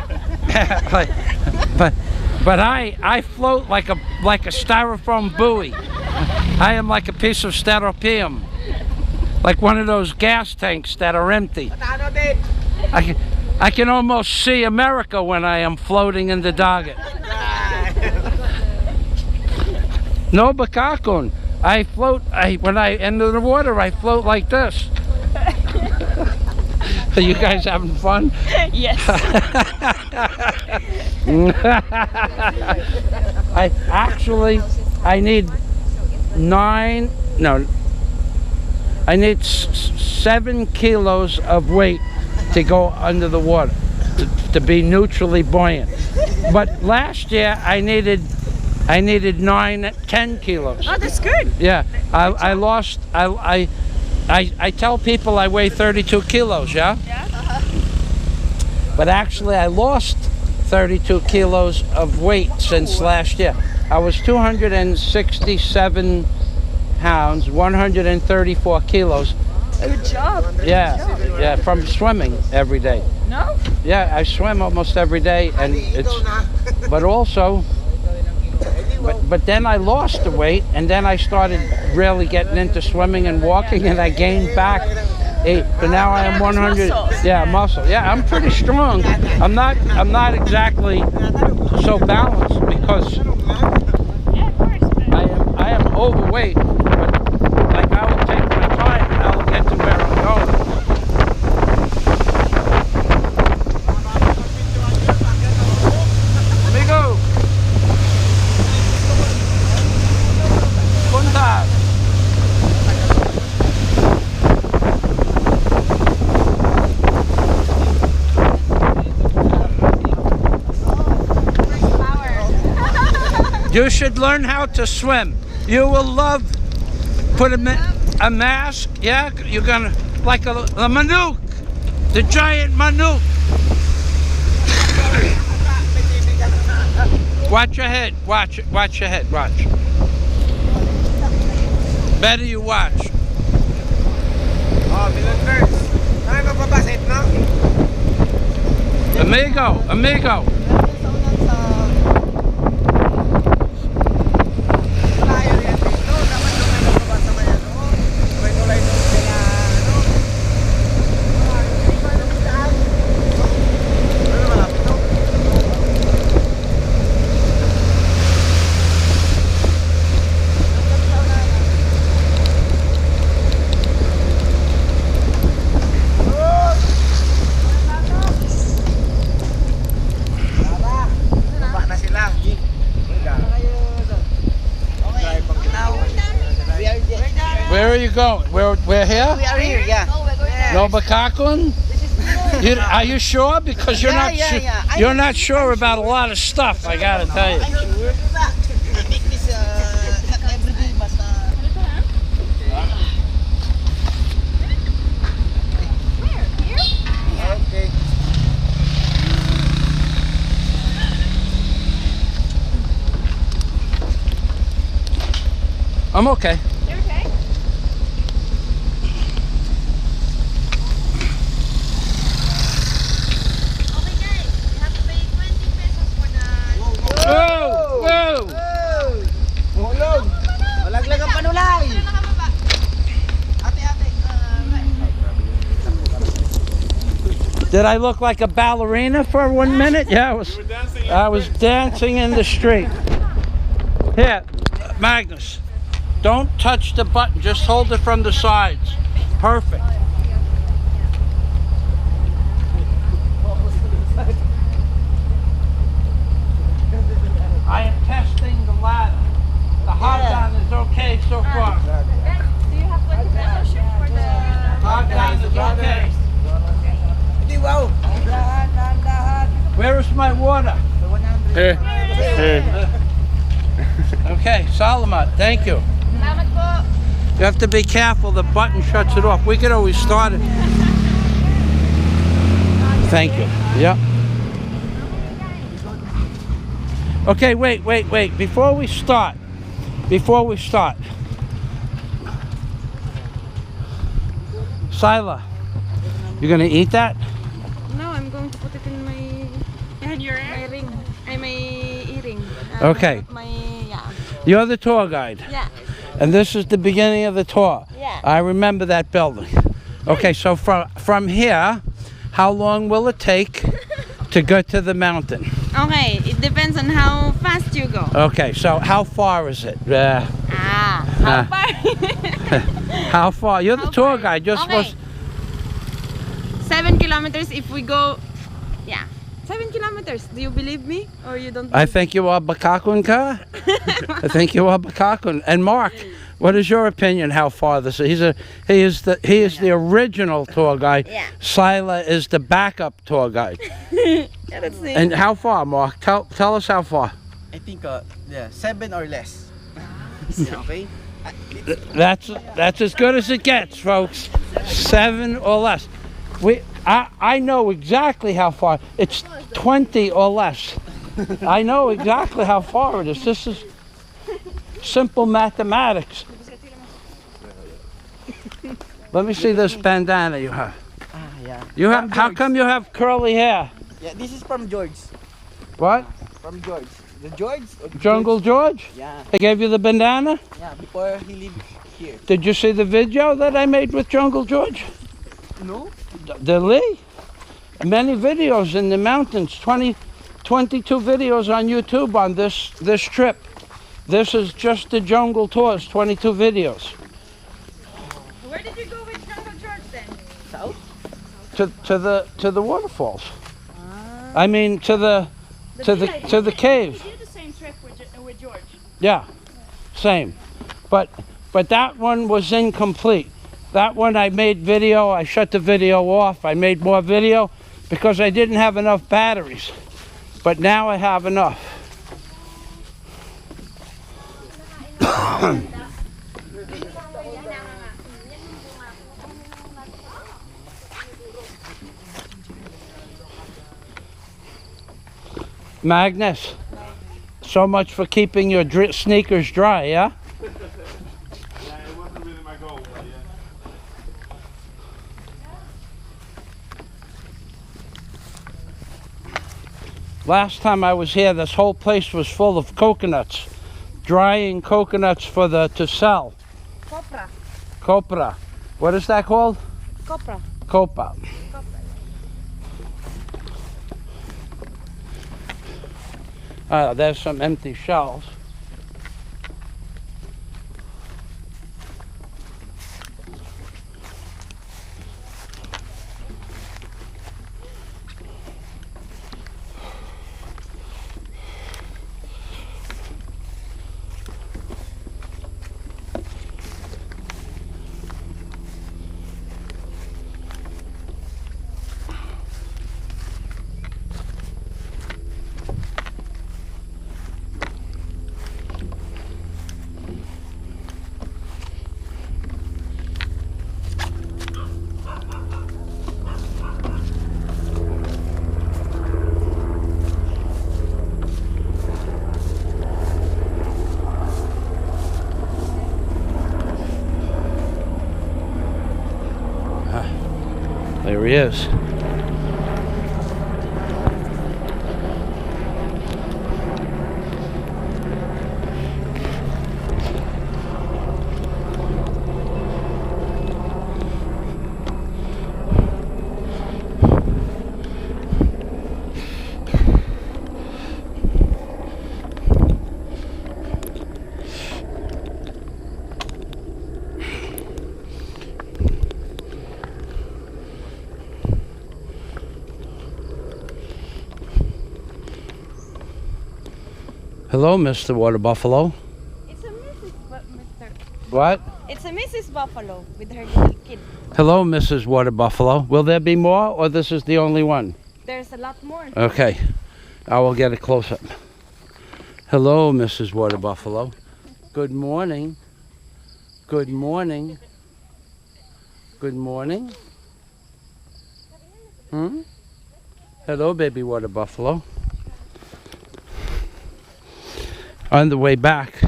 but I float like a styrofoam buoy. I am like a piece of styropium, like one of those gas tanks that are empty. I can almost see America when I am floating in the Doggett. No bakakon. I float. When I enter the water, I float like this. Are you guys having fun? Yes. I need 7 kilos of weight to go under the water to be neutrally buoyant. But last year I needed 10 kilos. Oh, that's good. Yeah, I lost. I tell people I weigh 32 kilos. Yeah. Yeah. But actually, I lost 32 kilos of weight since last year. I was 267 pounds, 134 kilos. Good job. Yeah, from swimming every day. No? Yeah, I swim almost every day, and but also, but then I lost the weight, and then I started really getting into swimming and walking, and I gained back. So now I am 100. Yeah, muscle. Yeah, I'm pretty strong. I'm not exactly so balanced because I am overweight. But like I will take my time and I'll get to where I'm going. Amigo. Punta. You should learn how to swim. You will love. Put a mask. Yeah, you're gonna like a Manuk, the giant Manuk. Watch your head. Watch your head. Watch. Better you watch. Oh, Milan Birds. Ay, magpapasit, no? Amigo. Where are you going? We're here? We are here, yeah. No bakakun? Are you sure? Because you're not sure. You're not sure about a lot of stuff. I gotta tell you. I'm sure. I make this not every day, but Okay. I'm okay. You okay? Whoa! Mahulog. Malaglag ang panulay. Did I look like a ballerina for 1 minute? Yeah, I was dancing in the street. Here, Magnus, don't touch the button. Just hold it from the sides. Perfect. I am testing the ladder. The hot down is okay so far. Do you have like a fellowship for the... Hot down is okay. Where is my water? Here. Here. Okay, Salamat, thank you. Salamat po. You have to be careful, the button shuts it off. We could always start it. Thank you. Yep. Okay, wait. Before we start. Sila, you gonna eat that? No, I'm going to put it in my ring. My earring. Okay. Yeah. You're the tour guide. Yeah. And this is the beginning of the tour. Yeah. I remember that building. Okay, so from here, how long will it take to go to the mountain? Okay, it depends on how fast you go. Okay, so how far is it? How far? How far? You're the How tour far? guide. You're Okay. supposed. 7 kilometers if we go. Yeah. 7 kilometers. Do you believe me or you don't? I think you are Bakakun ka. I think you are Bakakun. And Mark, what is your opinion? How far this is? He is the original tour guide. Yeah. Sila is the backup tour guide. Yeah, that's it. And how far, Mark? Tell us how far. I think 7 or less. Okay. That's as good as it gets, folks. 7 or less. I know exactly how far. It's 20 or less. I know exactly how far it is. This is simple mathematics. Let me see this bandana you have. Yeah. You have. How come you have curly hair? Yeah, this is from George. What? From George. The George? Or Jungle George? Yeah. They gave you the bandana? Yeah, before he lived here. Did you see the video that I made with Jungle George? No? The Lee? Many videos in the mountains. 22 videos on YouTube on this trip. This is just the jungle tours, 22 videos. Where did you go with Jungle George then? South? To the waterfalls. I mean to the cave. We did the same trip with George. Yeah, same. But that one was incomplete. That one I made video, I shut the video off, I made more video because I didn't have enough batteries. But now I have enough. Magnus, so much for keeping your sneakers dry, yeah? Yeah, it wasn't really my goal, but yeah. Last time I was here, this whole place was full of coconuts, drying coconuts to sell. Copra. Copra. What is that called? Copra. Copa. There's some empty shelves. There he is. Hello, Mr. Water Buffalo. It's a Mr. What? It's a Mrs. Buffalo with her little kid. Hello, Mrs. Water Buffalo. Will there be more, or this is the only one? There's a lot more. Okay. I will get a close-up. Hello, Mrs. Water Buffalo. Good morning. Good morning. Good morning. Hello, baby water buffalo. On the way back,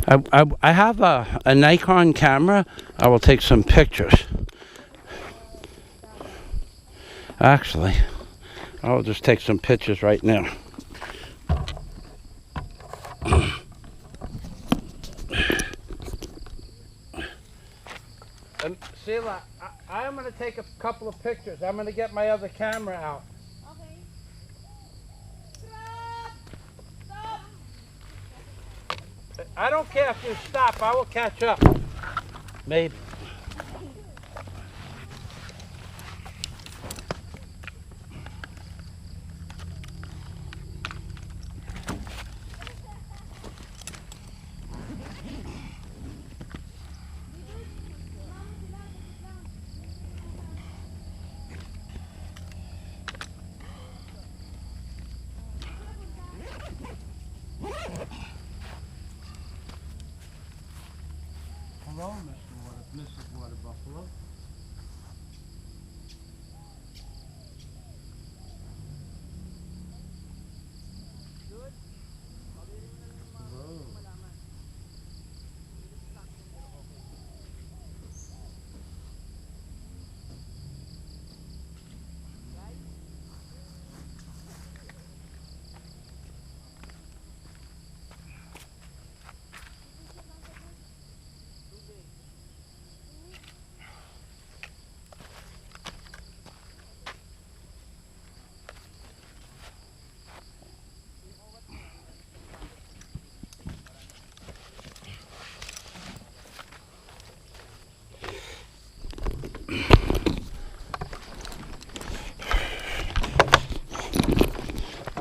I have a Nikon camera. I will take some pictures. Actually, I'll just take some pictures right now. Sheila, I'm going to take a couple of pictures. I'm going to get my other camera out. Okay. I don't care if you stop. I will catch up. Maybe. Hello, Mrs. Water Buffalo.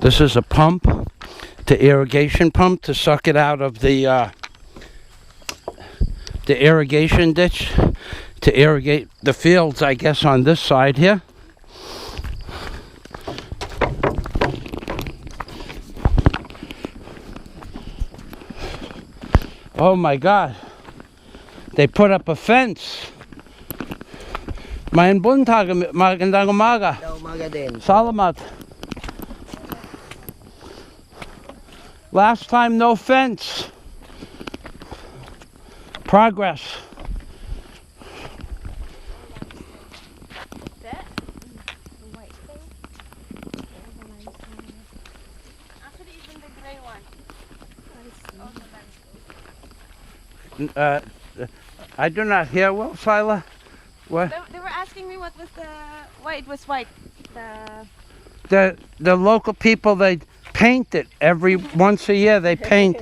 This is a pump, the irrigation pump, to suck it out of the irrigation ditch to irrigate the fields, I guess, on this side here. Oh my God, they put up a fence. Mayan buntag, magandang umaga. Umaga din. Salamat. Last time, no fence. Progress. Actually, even the gray one. I do not hear well, Sila. What? They were asking me what was why it was white. The local people, they paint it every once a year. They paint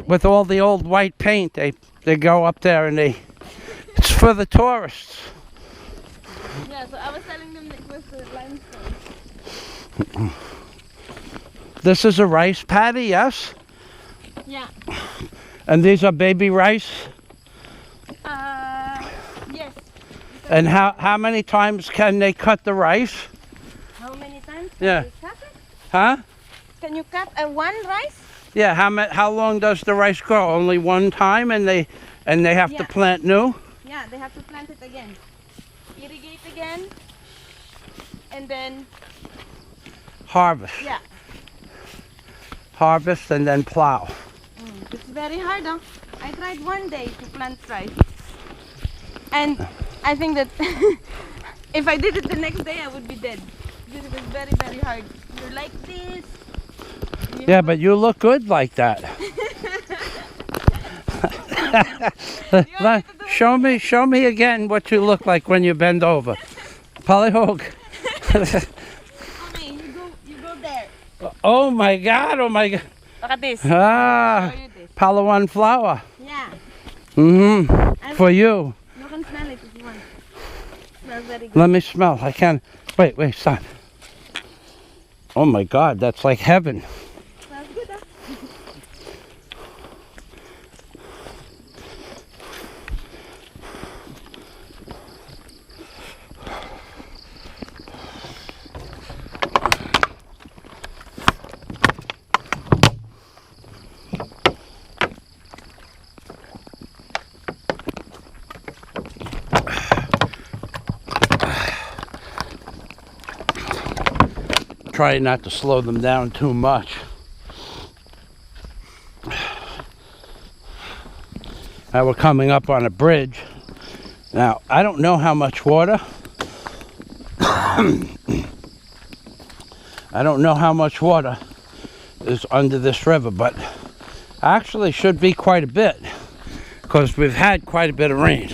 with all the old white paint. They go up there and it's for the tourists. Yeah, so I was telling them it was the limestone. This is a rice paddy, yes? Yeah. And these are baby rice? Yes. And how many times can they cut the rice? How many times? Yeah. Can you cut it? Huh? Can you cut one rice? Yeah, how long does the rice grow? Only one time, and they have to plant new? Yeah, they have to plant it again. Irrigate again. And then Harvest. yeah. Harvest and then plow. It's very hard, huh? I tried one day to plant rice. And I think that if I did it the next day, I would be dead. Because it was very, very hard. You're like this. Yeah, but you look good like that. Show me again what you look like when you bend over. Palihog. Okay, you go there. Oh my God, oh my God. Look at this. Ah, Show you this. Palawan flower. Yeah. Mm-hmm. For you. You can smell it if you want. Smells very good. Let me smell. I can. Wait, stop. Oh my God, that's like heaven. Smells good, huh? Try not to slow them down too much. Now we're coming up on a bridge. Now, I don't know how much water. I don't know how much water is under this river, but actually should be quite a bit because we've had quite a bit of rain.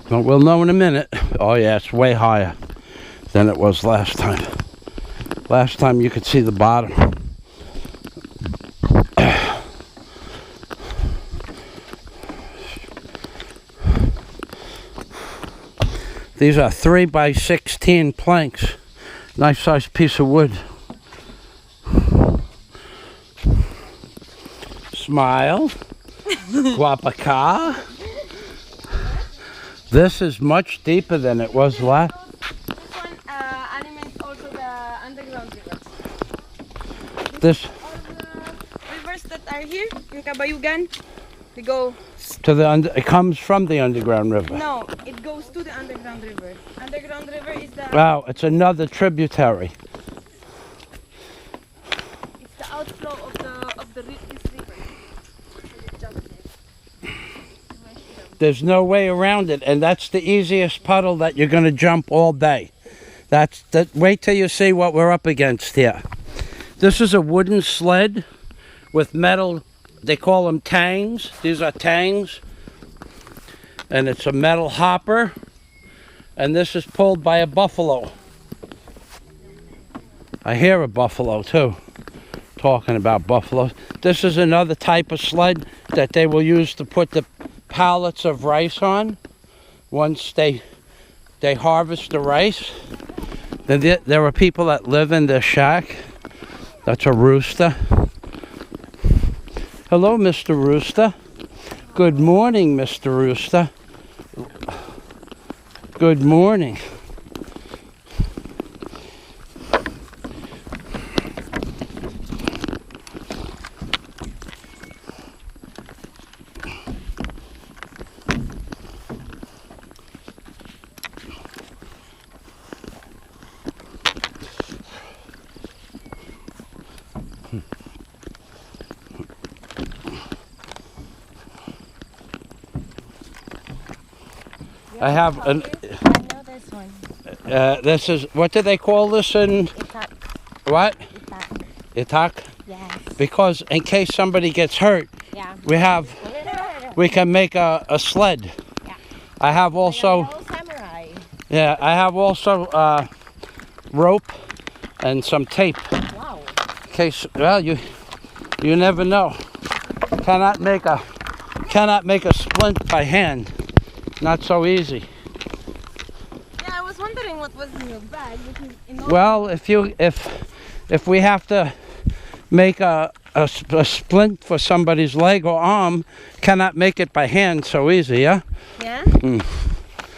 But we'll know in a minute. Oh yeah, it's way higher than it was last time. Last time you could see the bottom. These are 3 by 16 planks. Nice sized piece of wood. Smile. Guapaca. This is much deeper than it was last. This one animates also the underground rivers. This All the rivers that are here in Kabayugan, they go. to the it comes from the underground river. No, it goes to the underground river. Underground river is the. Wow, it's another tributary. It's the outflow of this river. There's no way around it, and that's the easiest puddle that you're going to jump all day. Wait till you see what we're up against here. This is a wooden sled with metal, they call them tangs. These are tangs. And it's a metal hopper. And this is pulled by a buffalo. I hear a buffalo too, talking about buffaloes. This is another type of sled that they will use to put the pallets of rice on once they harvest the rice. Then there are people that live in the shack. That's a rooster. Hello, Mr. Rooster. Good morning, Mr. Rooster. Good morning. I have an. I know this one. This is, what do they call this in? Itak. What? Itak. Itak? Yes. Because in case somebody gets hurt, Yeah. we can make a sled. Yeah. I have also, Samurai. yeah, I have also rope and some tape. Wow. In case, well, you never know. Cannot make a splint by hand. Not so easy. Yeah, I was wondering what was in your bag. Because in all Well, if we have to make a splint for somebody's leg or arm, cannot make it by hand so easy, yeah? yeah. Mm.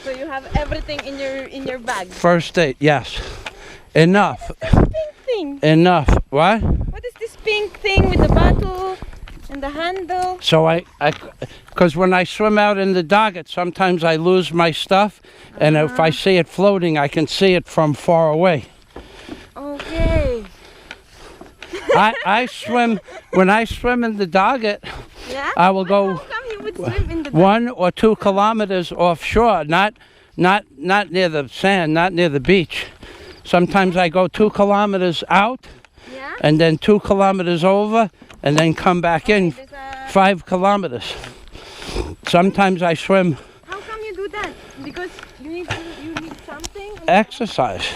So you have everything in your bag. First aid, yes. Enough. Pink thing. Enough. What? What is this pink thing with the bottle and the handle? So because when I swim out in the docket, sometimes I lose my stuff, and if I see it floating, I can see it from far away. Okay. I swim, when I swim in the docket, Yeah. I will go How come you would swim in the 1 or 2 kilometers offshore, not near the sand, not near the beach. Sometimes I go 2 kilometers out, Yeah. and then 2 kilometers over, and then come back in There's a, 5 kilometers. Sometimes I swim how come you do that? Because you need something. And exercise.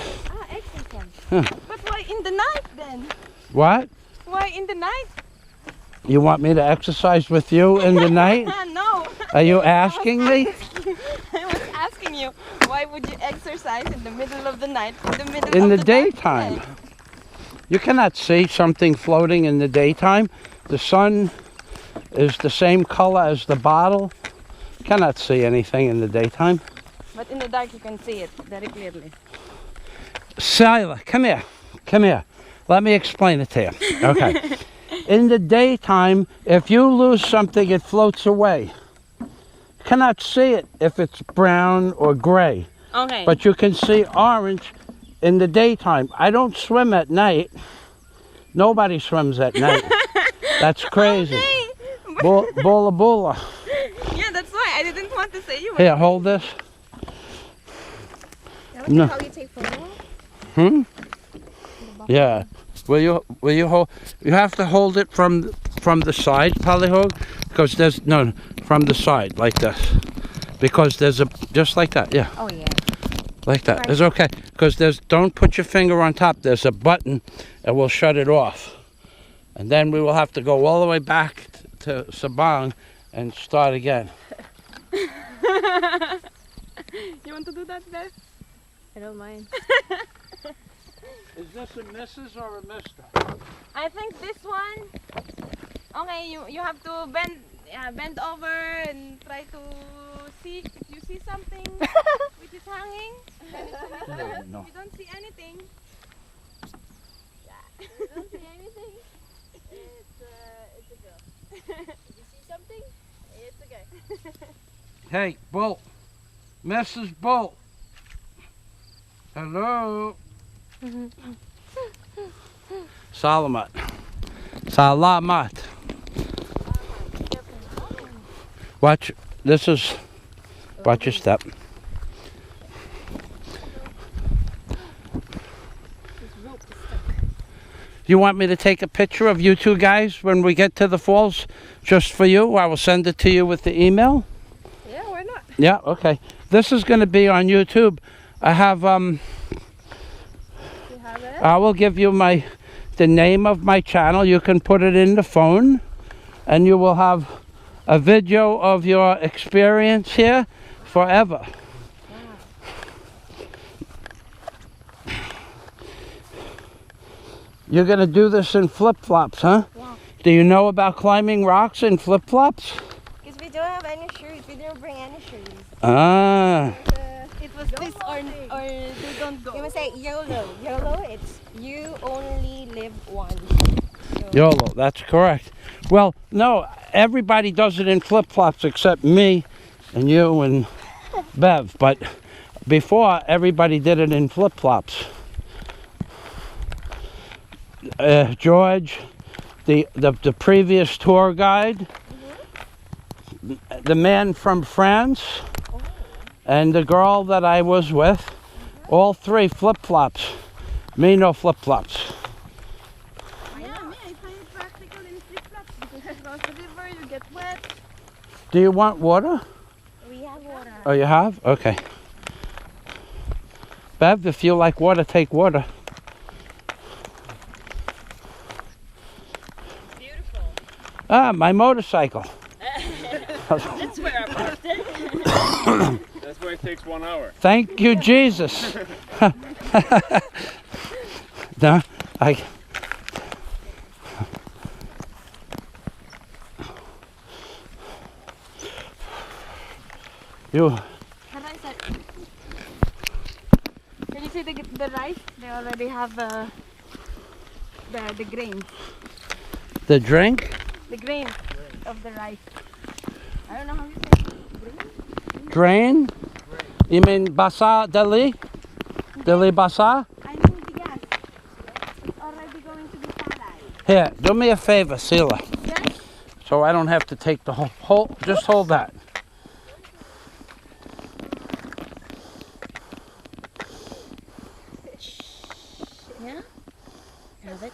exercise. Huh. But why in the night then? What? Why in the night? You want me to exercise with you in the night? No. Are you asking me? I was asking you, why would you exercise in the middle of the night, In the daytime. You cannot see something floating in the daytime. The sun is the same color as the bottle. You cannot see anything in the daytime. But in the dark you can see it very clearly. Sila, come here. Come here. Let me explain it to you. Okay. In the daytime, if you lose something, it floats away. You cannot see it if it's brown or gray. Okay. But you can see orange in the daytime. I don't swim at night. Nobody swims at night. That's crazy. Okay. Bula bula. Yeah, that's why I didn't want to say you were. Here, hold this. No. How you take photo? Yeah. Will you hold? You have to hold it from the side, Palihog, because there's no from the side like this, because there's a just like that. Yeah. Oh yeah. Like that. It's okay, because don't put your finger on top. There's a button that will shut it off, and then we will have to go all the way back to Sabang and start again. You want to do that, Beth? I don't mind. Is this a Mrs. or a Mr.? I think this one. Okay, you have to bend over and try to see if you see something which is hanging. Then it's a Mr. No. If you don't see anything. If you don't see anything, it's a girl. If you see something, it's a guy. Hey, Bolt. Mrs. Bolt. Hello. Salamat. Salamat. Watch. This is. Watch your step. You want me to take a picture of you two guys when we get to the falls, just for you? I will send it to you with the email. Yeah, why not? Yeah. Okay. This is going to be on YouTube. I have You have it? I will give you the name of my channel. You can put it in the phone, and you will have a video of your experience here forever. You're gonna do this in flip-flops, huh? Yeah. Do you know about climbing rocks in flip-flops? Because we don't have any shoes. We didn't bring any shoes. Ah. It was this or they don't go. You must say YOLO. YOLO, it's you only live once. So, YOLO, that's correct. Well, no, everybody does it in flip-flops except me and you and Bev. But before, everybody did it in flip-flops. George, the previous tour guide, the man from France, and the girl that I was with, all three flip-flops. Me, no flip-flops. Yeah, me, I find it practical in flip-flops because you cross the river, you get wet. Do you want water? we have water. Oh, you have? Okay. Bev, if you like water, take water. Beautiful. Ah, my motorcycle. That's where I'm at. That's why it takes 1 hour. Thank you, Jesus. No, you. Can you see the rice? They already have the grains. The drink? The grains of the rice. I don't know how you say it. Drain? You mean basa dali? Dali basa? I mean the gas. It's already going to be salad. Here, do me a favor, Sila. Yes? So I don't have to take the whole, just hold that. Yeah? Have it?